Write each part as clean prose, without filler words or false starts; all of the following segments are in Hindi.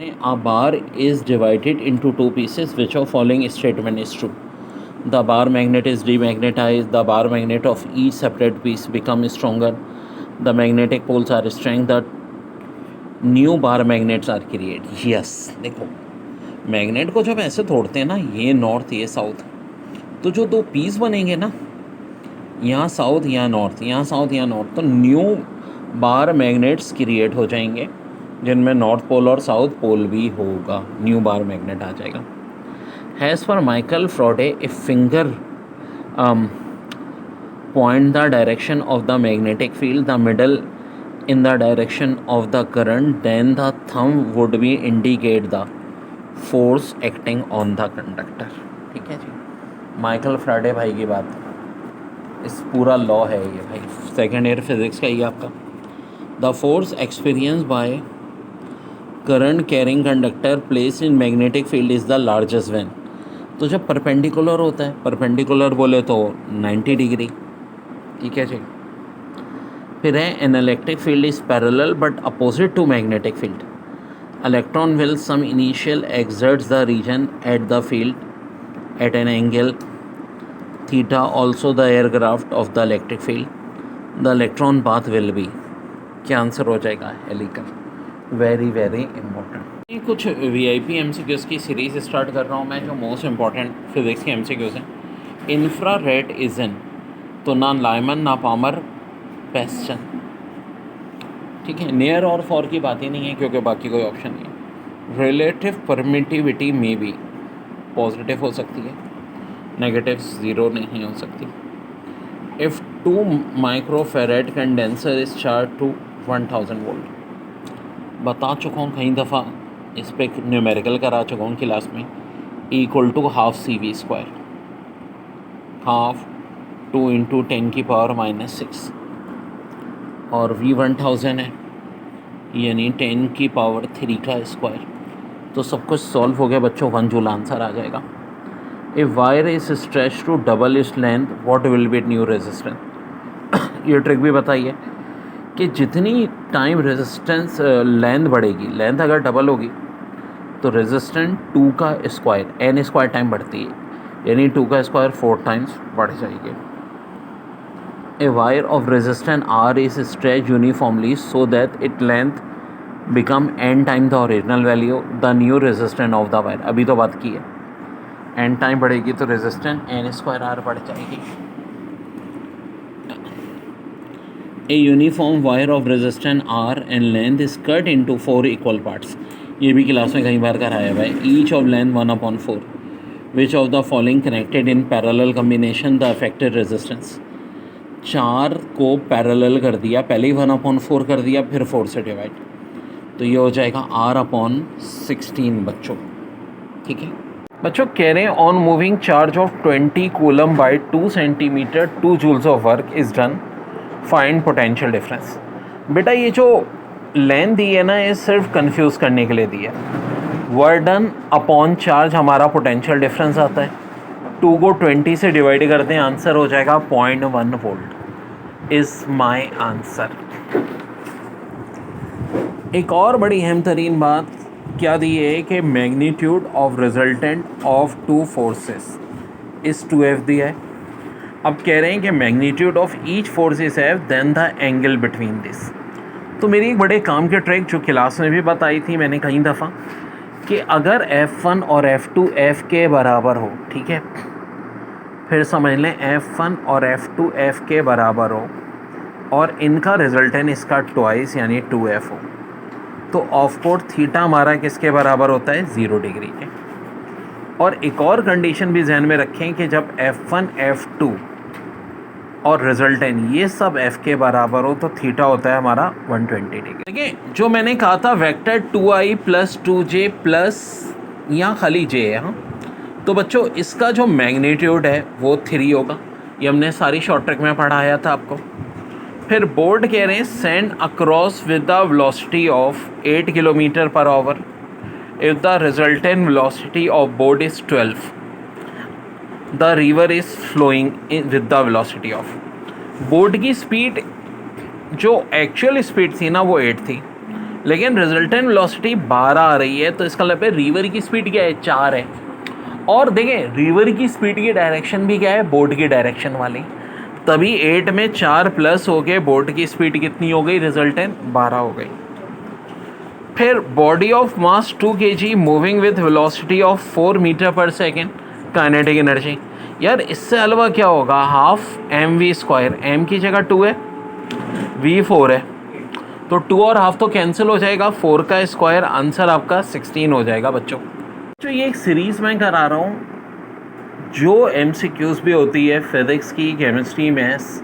A bar is divided into two pieces. Which of following statement is true? The bar magnet is demagnetized. The bar magnet of each separate piece becomes stronger. The magnetic poles are strength. The new bar magnets are created. Yes, देखो मैग्नेट को जब ऐसे तोड़ते हैं ना, ये नॉर्थ ये साउथ, तो जो दो पीस बनेंगे ना, यहाँ साउथ यहाँ नॉर्थ, यहाँ साउथ यहाँ नॉर्थ, तो न्यू बार मैग्नेट्स क्रिएट हो जाएंगे जिनमें नॉर्थ पोल और साउथ पोल भी होगा. न्यू बार मैग्नेट आ जाएगा. Has for Michael फ्राडे a finger point the direction of the magnetic field, the middle in the direction of the current, then the thumb would be indicate the force acting on the conductor. ठीक है जी, माइकल फ्राडे भाई की बात, इस पूरा लॉ है ये भाई, सेकेंड ईयर फिजिक्स का ही आपका. The force experience by current carrying conductor place in magnetic field is the largest when. तो जब परपेंडिकुलर होता है, परपेंडिकुलर बोले तो 90 डिग्री. ठीक है जी. फिर है an electric field is parallel but opposite to magnetic field. Electron will some initial exerts the region at the field at an angle theta also the aircraft of the electric field. The electron path will be. क्या आंसर हो जाएगा? हेलिकल. Very very important. कुछ वीआईपी एमसीक्यूज़ की सीरीज स्टार्ट कर रहा हूँ मैं, जो मोस्ट इंपॉर्टेंट फिजिक्स के एमसीक्यूज़ हैं. इंफ्रा रेड इज इन, तो ना लाइमन ना पामर, पेस्चन. ठीक है, नियर और फॉर की बात ही नहीं है क्योंकि बाकी कोई ऑप्शन नहीं है. रिलेटिव परमिटिविटी में भी पॉजिटिव हो सकती है, नेगेटिव ज़ीरो नहीं हो सकती. If 2 microfarad condenser is charge to 1000 volt. बता चुका हूँ कई दफ़ा, इस पर न्यूमेरिकल करा चुका हूँ क्लास में. Equal to half CV², half 2 into 10 की पावर -6, और V1000 है यानी 10 की पावर 3 का स्क्वायर. तो सब कुछ सॉल्व हो गया बच्चों, 1 जूल आंसर आ जाएगा. A wire is stretch to double its length, what will be new resistance. ये ट्रिक भी बताइए कि जितनी टाइम रेजिस्टेंस लेंथ बढ़ेगी, लेंथ अगर डबल होगी तो रेजिस्टेंस 2 का स्क्वायर n स्क्वायर टाइम बढ़ती है, यानी 2 का स्क्वायर 4 टाइम्स बढ़ जाएगी. A wire of resistance R is stretched uniformly so that its length become n time the original value. The new resistance of the wire, अभी तो बात की है, n टाइम बढ़ेगी तो रेजिस्टेंस n स्क्वायर R बढ़ जाएगी. A uniform wire of resistance R and length is cut into 4 equal parts. ये भी क्लास में कई बार कराया हुआ है. Each of length 1/4. Which of the following connected in parallel combination the affected resistance. 4 को पैरेलल कर दिया, पहले ही 1/4 कर दिया, फिर 4 से डिवाइड, तो ये हो जाएगा R/16 बच्चों. ठीक है बच्चों, कह रहे हैं on moving charge of 20 coulomb by 2 centimetre 2 joules of work is done, find potential difference. बेटा ये जो लेंथ दी है ना, ये सिर्फ कंफ्यूज करने के लिए दी है. वर्क डन अपॉन चार्ज हमारा पोटेंशियल डिफरेंस आता है. 2 को 20 से डिवाइड करते हैं, आंसर हो जाएगा 0.1 वोल्ट. Is my answer. एक और बड़ी अहम तरीन बात क्या दी है कि magnitude of resultant of 2 forces इस 2F दिया है. अब कह रहे हैं कि magnitude of each force is F, then the angle between this. तो मेरी एक बड़े काम की ट्रिक जो क्लास में भी बताई थी मैंने कई दफ़ा, कि अगर F1 और F2 F के बराबर हो, ठीक है, फिर समझ लें F1 और F2 F के बराबर हो और इनका रिजल्टेंट इसका ट्वाइस यानी 2F हो, तो ऑफ कोर्स थीटा हमारा किसके बराबर होता है? 0 डिग्री के. और एक और कंडीशन भी जहन में रखें कि जब F1 F2 और रिजल्टेंट ये सब F के बराबर हो तो थीटा होता है हमारा 120 डिग्री. देखिए जो मैंने कहा था वेक्टर 2i + 2j प्लस यहाँ खाली j है. हाँ, तो बच्चों इसका जो मैग्नीट्यूड है वो 3 होगा. ये हमने सारी शॉर्ट ट्रिक में पढ़ाया था आपको. फिर बोर्ड कह रहे हैं send across with the velocity of 8 kilometre per hour if the resultant velocity of boat is 12. The river is flowing with the velocity of. Boat की स्पीड जो एक्चुअल स्पीड थी ना वो 8 थी, लेकिन रिजल्टेंट वेलोसिटी 12 आ रही है, तो इसका मतलब है रिवर की स्पीड क्या है, 4 है। और देखें रिवर की स्पीड की डायरेक्शन भी क्या है, बोट की डायरेक्शन वाली, तभी 8 में 4 प्लस हो गए, बोट की स्पीड कितनी हो गई, रिजल्टेंट 12 हो गई। फिर body of mass 2 kg moving with velocity of 4 metre per second, kinetic energy. यार इससे अलावा क्या होगा, half M V square, M की जगह 2 है, वी 4 है, तो 2 और हाफ तो कैंसिल हो जाएगा, 4 का स्क्वायर, आंसर आपका 16 हो जाएगा बच्चों। जो ये एक सीरीज़ मैं करा रहा हूँ, जो MCQs भी होती है फिज़िक्स की, केमिस्ट्री, मैथ्स,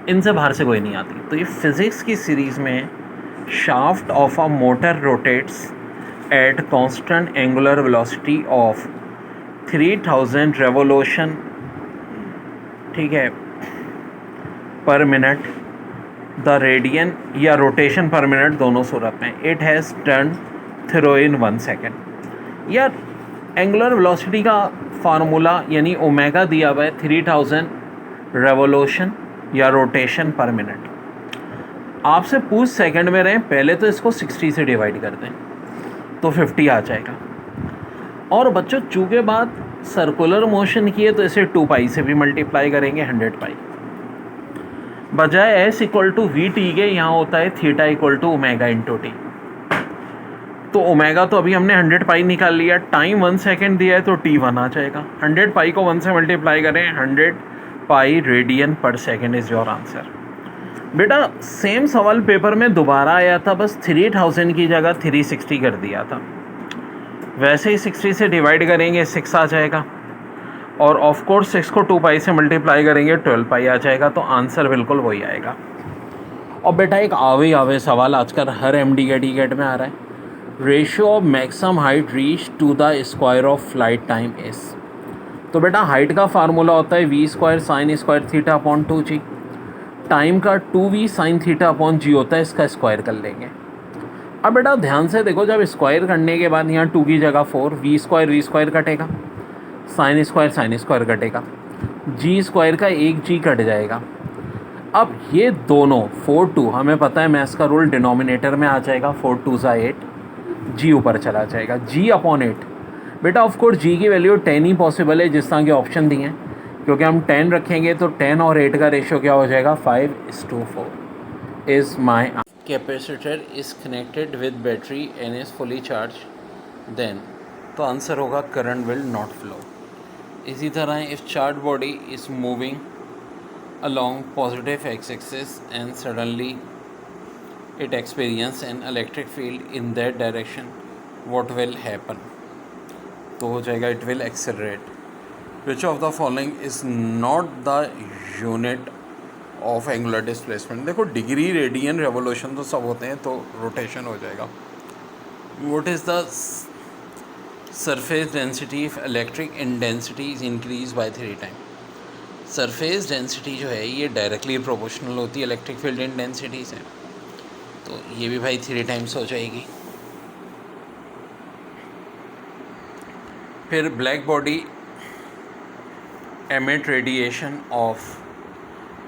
इनसे बाहर से कोई नहीं आती। तो ये फिज़िक्स की सीरीज़ में shaft of a motor rotates at constant angular velocity of 3000 revolution, ठीक है, पर मिनट, द रेडियन या रोटेशन पर मिनट दोनों सूरत में, it has turn through in 1 second. यार एंगुलर वेलोसिटी का फार्मूला यानी ओमेगा दिया हुआ है 3000 रेवोल्यूशन या रोटेशन पर मिनट। आपसे पूछ सेकंड में रहे, पहले तो इसको 60 से डिवाइड कर दें तो 50 आ जाएगा। और बच्चों चूँकि बात सर्कुलर मोशन की है तो इसे 2 पाई से भी मल्टीप्लाई करेंगे, 100 पाई, बजाय s equal to V T के यहाँ होता है theta equal to omega into T. तो ओमेगा तो अभी हमने 100 पाई निकाल लिया, टाइम 1 सेकेंड दिया है तो t 1 आ जाएगा, 100 पाई को 1 से मल्टीप्लाई करें, 100 पाई रेडियन पर सेकेंड इज़ योर आंसर। बेटा सेम सवाल पेपर में दोबारा आया था, बस 3000 की जगह 360 कर दिया था, वैसे ही 60 से डिवाइड करेंगे 6 आ जाएगा, और ऑफ कोर्स 6 को 2 पाई से मल्टीप्लाई करेंगे 12 पाई आ जाएगा, तो आंसर बिल्कुल वही आएगा। और बेटा एक आवे सवाल आजकल हर MD के टिकट में आ रहा है, ratio of maximum height reach to the square of flight time is. तो बेटा हाइट का फार्मूला होता है v square sine square theta upon 2g, time का 2v sine theta upon g होता है, इसका स्क्वायर कर लेंगे। अब बेटा ध्यान से देखो, जब स्क्वायर करने के बाद यहाँ 2 की जगह 4, v स्क्वायर कटेगा, साइन स्क्वायर कटेगा, g स्क्वायर का एक g कट जाएगा। अब ये दोनों 4 2, हमें पता है मैथ्स का रूल, डिनोमिनेटर में आ जाएगा, 4 2 ज़ा 8, g ऊपर चला जाएगा, g अपॉन 8। बेटा ऑफ कोर्स g की वैल्यू 10 ही पॉसिबल है जिस तरह के ऑप्शन दिए हैं, क्योंकि हम 10 रखेंगे तो 10 और 8 का रेशियो क्या हो जाएगा, 5:4 is my. Capacitor is connected with battery and is fully charge, then तो आंसर होगा करंट विल नॉट फ्लो। इसी तरह if charge body is moving along positive x-axis and suddenly it experience an electric field in that direction, what will happen? तो हो जाएगा it will accelerate. Which of the following is not the unit of angular displacement? देखो डिग्री, रेडियन, रेवोल्यूशन तो सब होते हैं, तो रोटेशन हो जाएगा। What is the surface density if electric intensity is increased by 3 times? Surface density जो है ये डायरेक्टली प्रोपोर्शनल होती है इलेक्ट्रिक फील्ड इंटेंसिटी से, तो ये भी भाई 3 टाइम्स हो जाएगी। फिर black body emit radiation of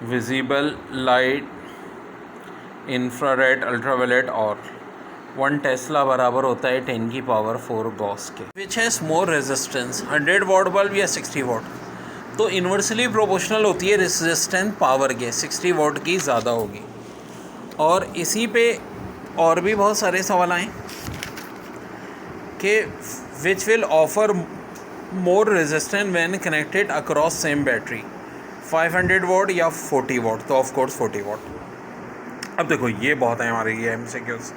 visible light, infrared, ultraviolet और 1 टेस्ला बराबर होता है 10 की पावर 4 गॉस के। Which has more resistance, 100 what bulb या 60 वॉट? तो इन्वर्सली प्रोपोर्शनल होती है रेजिस्टेंस पावर के, 60 वॉट की ज़्यादा होगी। और इसी पे और भी बहुत सारे सवाल आए कि which will offer more resistance when connected across same battery, 500 what या 40 वॉट? तो ऑफ कोर्स 40 वॉट। अब देखो ये बहुत है हमारे ये MCQs।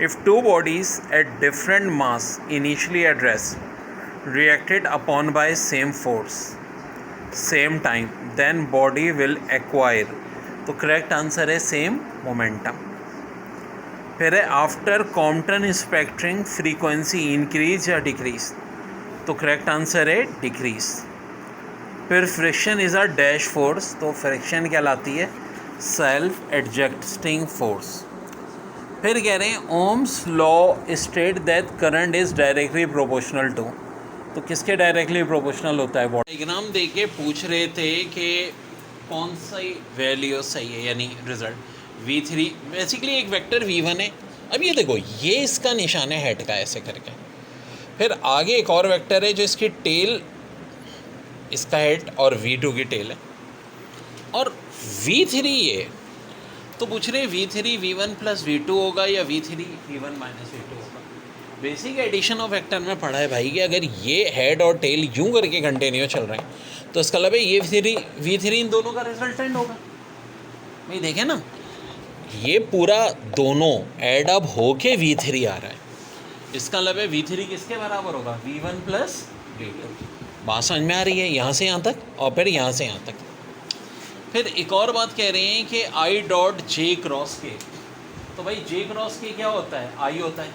If 2 bodies at different mass initially at rest reacted upon by same force same time, then body will acquire, तो करेक्ट आंसर है सेम मोमेंटम। फिर है after Compton scattering frequency increase या डिक्रीज, तो करेक्ट आंसर है डिक्रीज। फिर friction is a dash force, तो फ्रिक्शन कहलाती है सेल्फ एडजस्टिंग फोर्स। फिर कह रहे हैं Ohm's law state that current is directly proportional to, तो किसके डायरेक्टली प्रोपोर्शनल होता है? डायग्राम दे के पूछ रहे थे कि कौन सा वैल्यू सही है, यानी रिजल्ट V3 बेसिकली एक वेक्टर V1 है अब ये देखो, ये इसका निशान है हेड का ऐसे करके। फिर आगे एक और वेक्टर है जो इसकी टेल, इसका हेड और v2 की टेल है, और v3 ये तो पूछ रहे v3 v1 प्लस v2 होगा या v3 v1 माइनस v2 होगा। बेसिक एडिशन ऑफ वेक्टर में पढ़ा है भाई कि अगर ये हेड और टेल यूं करके कंटिन्यू चल रहे हैं तो इसका मतलब है ये v3 इन दोनों का रिजल्टेंट होगा। भाई देखें ना, ये पूरा दोनों एड अप होके v3 आ रहा है, इसका मतलब है v3 किसके बराबर होगा, v1 प्लस v2। बात समझ में आ रही है यहाँ से यहाँ तक, और फिर यहाँ से यहाँ तक। फिर एक और बात कह रहे हैं कि आई डॉट जे क्रॉस के, तो भाई जे क्रॉस के क्या होता है, आई होता है,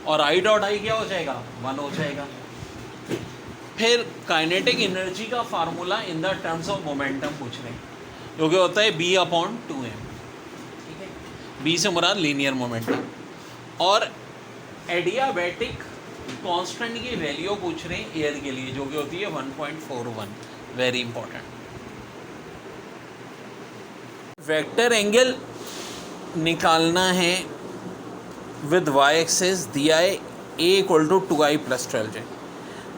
और आई डॉट आई क्या हो जाएगा, 1 हो जाएगा। फिर काइनेटिक एनर्जी का formula in the terms of momentum पूछ रहे हैं, जो कि होता है b/2m। ठीक है, b से मुराद लीनियर मोमेंटम। और एडियाबैटिक कांस्टेंट की वैल्यू पूछ रहे हैं एयर के लिए, जो कि होती है 1.41, वेरी इंपॉर्टेंट। वेक्टर एंगल निकालना है विद वाई एक्सेस, दिया है a = 2i + 12j।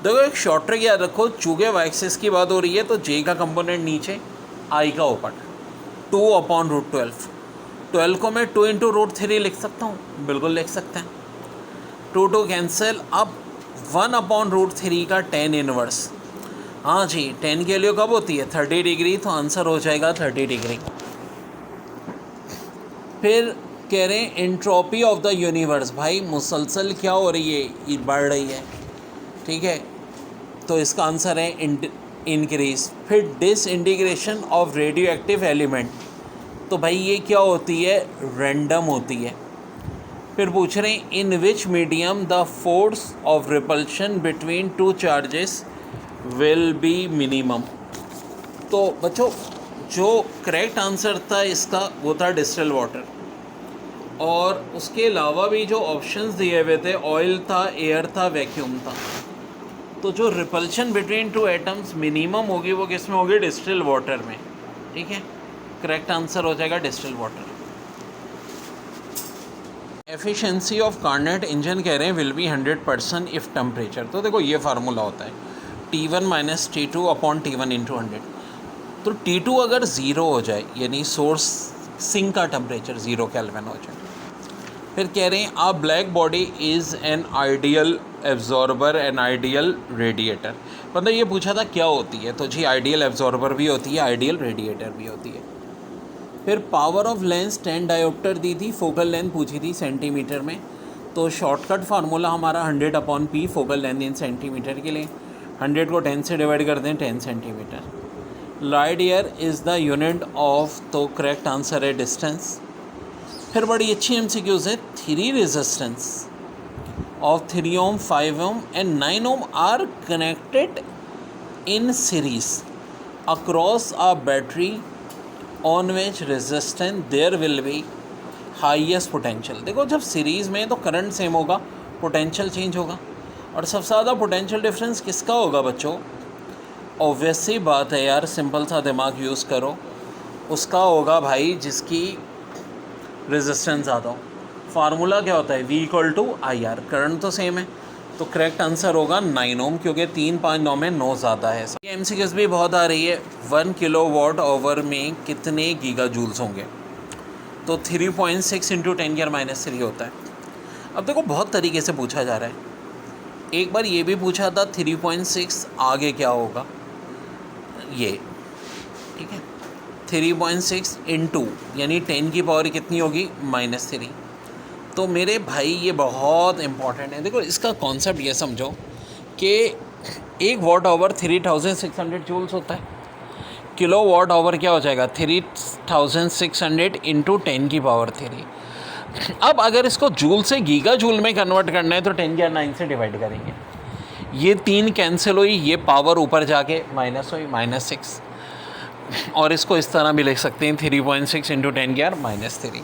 देखो एक शॉर्ट ट्रिक याद रखो, चूँकि वाई एक्सेस की बात हो रही है तो j का कंपोनेंट नीचे, i का ऊपर, 2/√12। 12 को मैं 2 × √3 लिख सकता हूँ, बिल्कुल लिख सकते हैं। 2 कैंसिल। अब 1/√3 का tan इनवर्स, हाँ जी, tan की वैल्यू कब होती है, 30 डिग्री, तो आंसर हो जाएगा 30 डिग्री। फिर कह रहे हैं एंट्रोपी ऑफ द यूनिवर्स, भाई मुसलसल क्या हो रही है, ये बढ़ रही है, ठीक है, तो इसका आंसर है इंक्रीज। फिर disintegration of radio active element, तो भाई ये क्या होती है, रैंडम होती है। फिर पूछ रहे हैं in which medium the force of repulsion between 2 charges will be minimum. तो बच्चों जो करेक्ट आंसर था इसका वो था डिस्टिल वाटर, और उसके अलावा भी जो ऑप्शंस दिए हुए थे, ऑयल था, एयर था, वैक्यूम था। तो जो रिपल्शन बिटवीन 2 एटम्स मिनिमम होगी वो किस में होगी, डिस्टिल वाटर में। ठीक है, करेक्ट आंसर हो जाएगा distil water. Efficiency of Carnot engine कह रहे हैं विल बी 100% इफ़ टेम्परेचर। तो देखो ये फार्मूला होता है T1 - T2/T1 × 100। तो T2 अगर 0 हो जाए, यानी सोर्स सिंक का टेम्परेचर 0 केल्विन हो जाए। फिर कह रहे हैं a black body is an ideal absorber an ideal radiator. मतलब ये पूछा था क्या होती है, तो जी आइडियल एब्जॉर्बर भी होती है, आइडियल रेडिएटर भी होती है। फिर पावर ऑफ लेंस 10 डायोप्टर दी थी, फोकल लेंथ पूछी थी सेंटीमीटर में, तो शॉर्टकट फार्मूला हमारा 100/p, focal length in centimetre के लिए 100 को 10 से डिवाइड कर दें, 10 centimetre. Light year is the unit of, तो करेक्ट आंसर है डिस्टेंस। फिर बड़ी अच्छी MCQs है, 3 resistance of 3 ohm, 5 ohm and 9 ohm are connected in series across a battery on which resistance there will be highest potential. देखो जब सीरीज़ में तो करंट सेम होगा, पोटेंशियल चेंज होगा, और सबसे ज़्यादा पोटेंशियल डिफरेंस किसका होगा बच्चों, ऑब्वियस सी बात है यार, सिंपल सा दिमाग यूज़ करो, उसका होगा भाई जिसकी रेजिस्टेंस ज़्यादा हो। फार्मूला क्या होता है, V = IR, करंट तो सेम है, तो करेक्ट आंसर होगा 9 ohm, क्योंकि 3, 5, 9 में 9 ज़्यादा है। ये MCQs भी बहुत आ रही है, 1 kWh में कितने गीगा जूल्स होंगे, तो 3.6 × 10⁻³ होता है। अब देखो बहुत तरीके से पूछा जा रहा है, एक बार ये भी पूछा था 3.6 आगे क्या होगा, ये ठीक है, 3.6 × यानी 10 की पावर कितनी होगी, -3। तो मेरे भाई ये बहुत इंपॉर्टेंट है। देखो इसका कॉन्सेप्ट ये समझो कि 1 Wh 3600 जूल्स होता है, kWh क्या हो जाएगा, 3600 × 10⁻³। अब अगर इसको जूल से गीगा जूल में कन्वर्ट करना है तो 10⁹ से डिवाइड करेंगे, ये 3 कैंसिल हुई, ये पावर ऊपर जाके माइनस हुई, -6, और इसको इस तरह भी लिख सकते हैं 3.6 × 10⁻³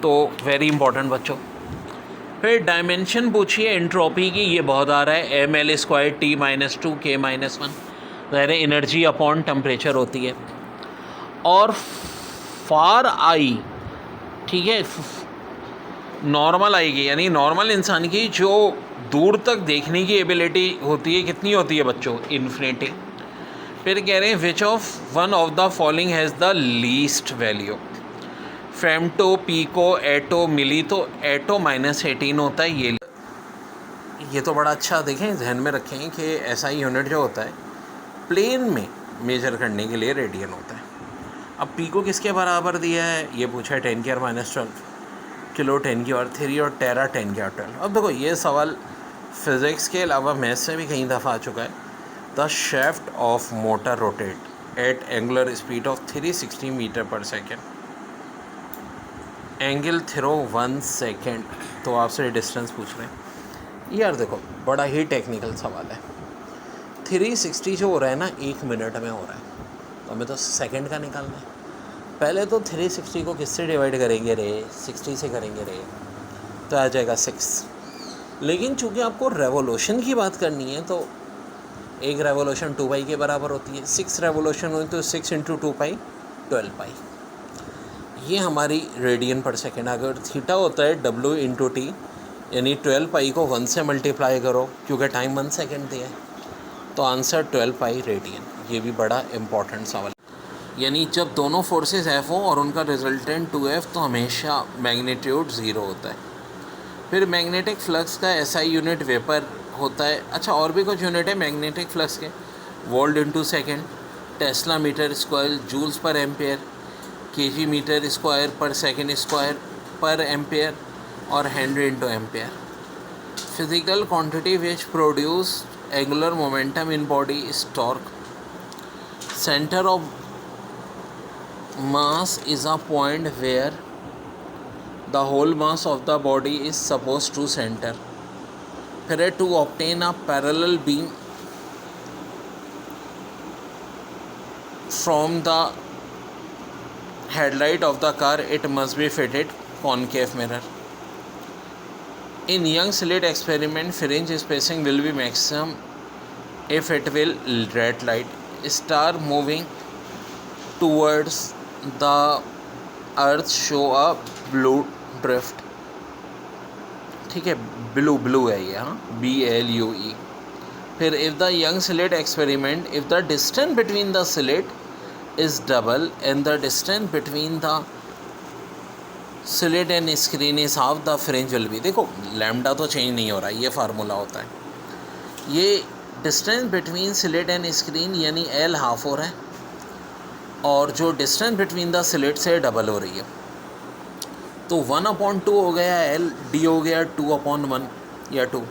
तो वेरी इंपॉर्टेंट बच्चों। फिर डायमेंशन पूछिए एंट्रोपी की, ये बहुत आ रहा है, mL² T - 2 K - 1, ज़ाहिर है एनर्जी अपॉन टेम्परेचर होती है। और फार आई, ठीक है, नॉर्मल आएगी, यानी नॉर्मल इंसान की जो दूर तक देखने की एबिलिटी होती है कितनी होती है बच्चों, इन्फिनिटी। फिर कह रहे हैं which of one of the following has the least value, femto, pico, atto, milli. तो एटो -18 होता है ये तो बड़ा अच्छा देखें, ध्यान में रखें कि ऐसा यूनिट जो होता है प्लेन में मेजर करने के लिए रेडियन होता है। अब पीको किसके बराबर दिया है, ये पूछा है 10⁻⁻12, किलो 10⁻³ और टेरा 10⁻12। अब देखो ये सवाल फिज़िक्स के अलावा मैथ्स से भी कई दफ़ा आ चुका है। The shaft of motor rotate at angular speed of 360 metre per second, angle through 1 second. तो आपसे डिस्टेंस पूछ रहे हैं यार, देखो बड़ा ही टेक्निकल सवाल है। 360 जो हो रहा है ना 1 मिनट में हो रहा है, तो हमें तो सेकंड का निकालना है। पहले तो 360 को किससे डिवाइड करेंगे रे, 60 से करेंगे रे, तो आ जाएगा 6। लेकिन चूँकि आपको रेवोल्यूशन की बात करनी है तो एक रेवोल्यूशन 2 पाई के बराबर होती है, 6 रेवोल्यूशन हुई तो 6 × 2 पाई 12 पाई। ये हमारी रेडियन पर सेकेंड। अगर थीटा होता है W × T, यानी 12 पाई को 1 से मल्टीप्लाई करो क्योंकि टाइम 1 सेकेंड दिया है, तो आंसर 12 पाई रेडियन। ये भी बड़ा इम्पॉर्टेंट सवाल, यानी जब दोनों फोर्सेस F हो और उनका रिजल्टेंट 2F तो हमेशा मैग्नीट्यूड 0 होता है। फिर मैग्नेटिक फ्लक्स का SI यूनिट वेपर होता है। अच्छा, और भी कुछ यूनिट है मैग्नेटिक फ्लक्स के, volt × second, tesla metre square, joules per ampere, KG metre square per second square per ampere और henry × ampere. Physical quantity which produce angular momentum in body is torque. Centre of mass is a point where the whole mass of the body is supposed to center. फिर to obtain a parallel beam from the headlight of the car, it must be fitted concave mirror. In young slit experiment, fringe spacing will be maximum if it will red light. Star moving towards the earth show a blue drift। ठीक है, ब्लू है ये, हाँ, BLUE। फिर if the young slit experiment, if the distance between the slit is double and the distance between the slit and screen is half, the fringe will be. देखो लैम्डा तो चेंज नहीं हो रहा, ये फार्मूला होता है। ये distance between slit and screen यानी L हाफ हो रहा है और जो डिस्टेंस बिटवीन द स्लिट से डबल हो रही है, तो 1/2 हो गया L, D हो गया 2/1 या 2,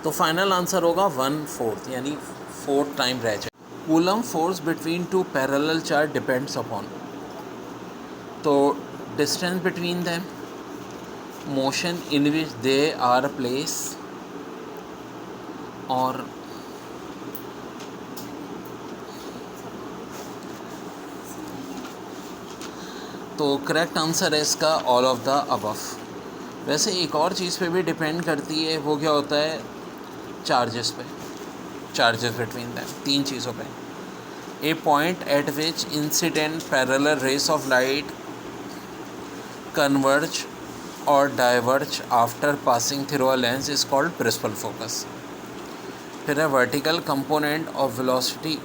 तो फाइनल आंसर होगा 1/4 यानी 4 टाइम रह जाए। Coulomb force between two parallel charge depends upon, तो distance between them, motion in which they are place और तो करेक्ट आंसर है इसका ऑल ऑफ द अबव। वैसे एक और चीज़ पे भी डिपेंड करती है, वो क्या होता है, चार्जेस पे, चार्जेस बिटवीन दैम, 3 चीज़ों पे। A point at which incident parallel rays of light converge और diverge after passing through a lens is called principal focus. फिर है vertical component of velocity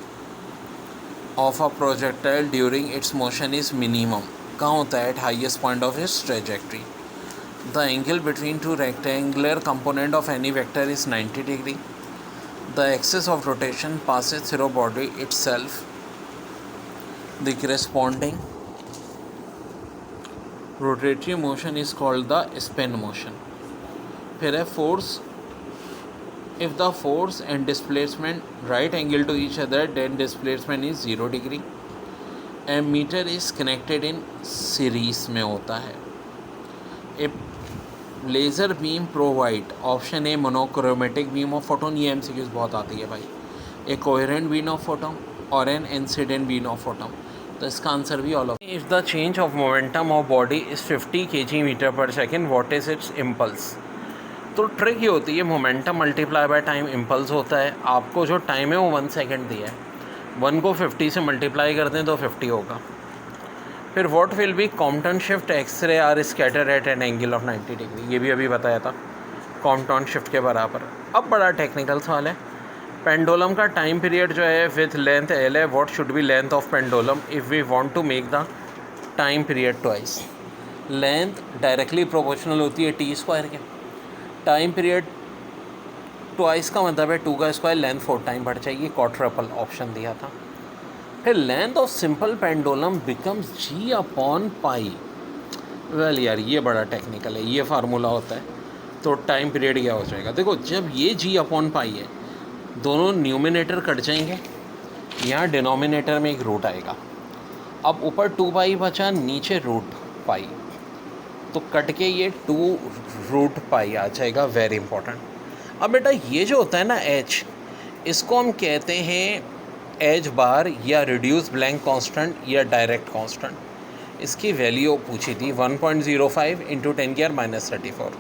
of a projectile during its motion is minimum, कहाँ होता है, at highest point of its trajectory. The angle between two rectangular component of any vector is 90 degree. The axis of rotation passes through body itself. The corresponding rotatory motion is called the spin motion. फिर है force. If the force and displacement right angle to each other, then displacement is 0 degree. Ammeter is connected in series में होता है. A laser beam provide, option a monochromatic beam of photon, ये MCQs बहुत आती है भाई, a coherent beam of photon और an incident beam of photon, तो इसका आंसर भी all of. If the change of momentum of body is 50 kg metre per second, what is its impulse. तो ट्रिक ये होती है, momentum multiply by time impulse होता है। आपको जो टाइम है वो 1 सेकेंड दिया है, 1 को 50 से मल्टीप्लाई करते हैं तो 50 होगा। फिर what will be Compton shift X ray are scatter at an angle of 90 degree, ये भी अभी बताया था कॉम्पटन शिफ्ट के बराबर। अब बड़ा टेक्निकल सवाल है, पेंडुलम का टाइम पीरियड जो है विथ लेंथ एल है, what should be length of pendulum if we want to make the time period twice. Length directly proportional होती है टी स्क्वायर के, टाइम पीरियड ट्वाइस का मतलब है 2 का स्क्वायर, लेंथ 4 टाइम बढ़ जाएगी, क्वाड्रपल ऑप्शन दिया था। फिर length of simple pendulum becomes G upon pi. Well यार ये बड़ा टेक्निकल है, ये फार्मूला होता है, तो टाइम पीरियड क्या हो जाएगा। देखो जब ये जी अपॉन पाई है, दोनों न्यूमिनेटर कट जाएंगे, यहाँ डिनोमिनेटर में एक रूट आएगा, अब ऊपर 2 पाई बचा, नीचे रूट पाई, तो कट के ये 2 रूट पाई आ जाएगा, वेरी इंपॉर्टेंट। अब बेटा ये जो होता है ना एच, इसको हम कहते हैं एच बार या रिड्यूस ब्लैंक कांस्टेंट या डायरेक्ट कांस्टेंट। इसकी वैल्यू पूछी थी 1.05 इंटू 10⁻34।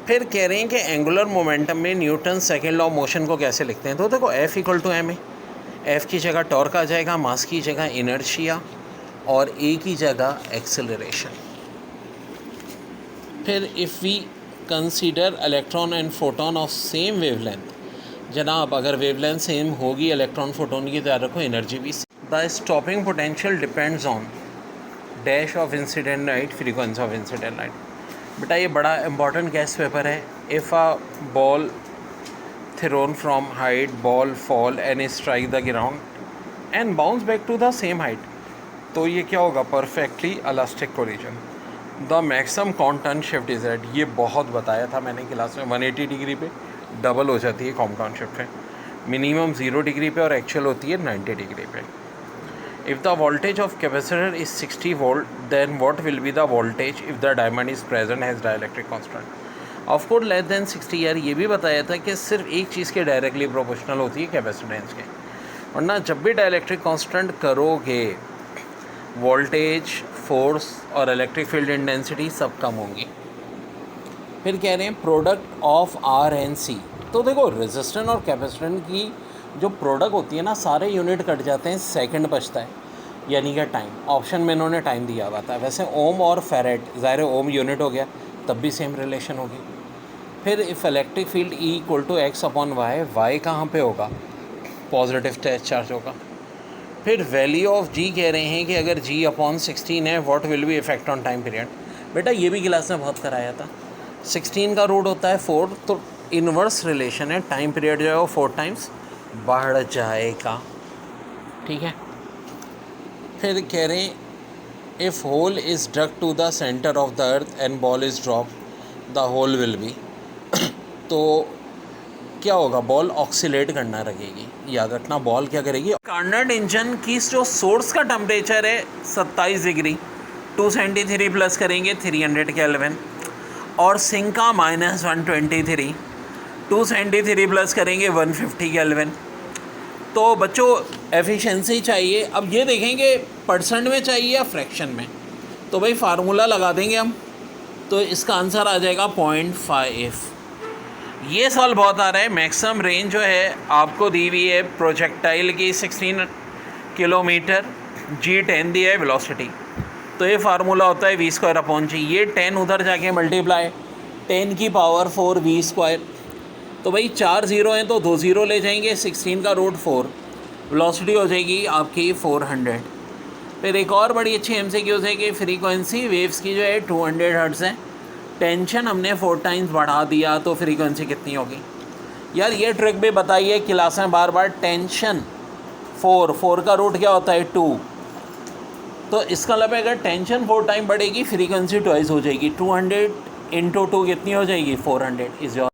फिर कह रहे हैं कि एंगुलर मोमेंटम में Newton second law of motion को कैसे लिखते हैं। तो देखो F इक्वल टू एम है, F की जगह टॉर्क आ जाएगा, मास की जगह इनर्शिया और A की जगह एक्सेलरेशन। फिर if we consider electron and photon of same wavelength, जनाब अगर वेवलेंथ सेम होगी इलेक्ट्रॉन फोटोन की, तो याद रखो एनर्जी भी। The stopping potential depends on dash of incident light, frequency of incident light. बेटा ये बड़ा इंपॉर्टेंट गेस्ट पेपर है। If a ball thrown from height, ball fall and strike the ground and bounce back to the same height, तो ये क्या होगा, perfectly elastic collision. The maximum Compton shift is at, ये बहुत बताया था मैंने क्लास में, 180 डिग्री पे डबल हो जाती है कॉम्पटन शिफ्ट है, मिनिमम 0 डिग्री पे और एक्चुअल होती है 90 डिग्री पे। If the voltage of capacitor is 60 volt, then what will be the voltage if the diamond is present has dielectric constant of course less than 60। यार ये भी बताया था कि सिर्फ एक चीज़ के डायरेक्टली प्रोपोर्शनल होती है कैपेसिटेंस के, वरना जब भी डाइलेक्ट्रिक कांस्टेंट करोगे वोल्टेज, फोर्स और इलेक्ट्रिक फील्ड इंटेंसिटी सब कम होंगी। फिर कह रहे हैं प्रोडक्ट ऑफ आर एंड सी, तो देखो रेजिस्टेंस और कैपेसिटेंस की जो प्रोडक्ट होती है ना, सारे यूनिट कट जाते हैं, सेकंड बचता है, यानी कि टाइम। ऑप्शन में इन्होंने टाइम दिया हुआ था, वैसे ओम और फेरेड, ज़ाहिर है ओम यूनिट हो गया, तब भी सेम रिलेशन होगी। फिर if electric field E equal to X upon Y, Y कहाँ पे होगा, पॉजिटिव चार्ज होगा। फिर वैल्यू ऑफ जी कह रहे हैं कि अगर जी अपॉन 16 है, what will be effect on time period. बेटा ये भी क्लास में बहुत कराया था। 16 का रूट होता है 4, तो इन्वर्स रिलेशन है, टाइम पीरियड जो है वो 4 टाइम्स बढ़ जाएगा, ठीक है। फिर कह रहे हैं if hole is dug to the centre of the earth and ball is drop, the hole will be तो क्या होगा, बॉल ऑक्सीलेट करना लगेगी, याद रखना बॉल क्या करेगी। कार्नेट इंजन की जो सोर्स का टेम्परेचर है 27 डिग्री, 273 प्लस करेंगे 300 केल्विन, और सिंक का -123, 273 प्लस करेंगे 150 केल्विन। तो बच्चों एफिशिएंसी चाहिए, अब ये देखेंगे परसेंट में चाहिए या फ्रैक्शन में, तो भाई फार्मूला लगा देंगे हम, तो इसका आंसर आ जाएगा 0.5। ये सवाल बहुत आ रहा है। मैक्सिमम रेंज जो है आपको दी हुई है प्रोजेक्टाइल की 16 किलोमीटर, जी 10 दिया है वेलोसिटी, तो ये फार्मूला होता है v²/g। ये 10 उधर जाके मल्टीप्लाई 10 की पावर 4 v², तो भाई 4 0 हैं तो 2 0 ले जाएंगे, 16 का रूट 4, वेलोसिटी हो जाएगी आपकी 400। फिर एक और बड़ी अच्छी MCQs है कि फ्रीक्वेंसी वेव्स की जो है 200 हर्ट्ज़ है, टेंशन हमने 4 टाइम्स बढ़ा दिया तो फ्रीक्वेंसी कितनी होगी। यार ये ट्रिक भी बताइए क्लास में बार बार, टेंशन 4 का रूट क्या होता है 2, तो इसका मतलब अगर टेंशन 4 टाइम बढ़ेगी फ्रीक्वेंसी ट्वाइस हो जाएगी, 200 × 2 कितनी हो जाएगी 400 इज योर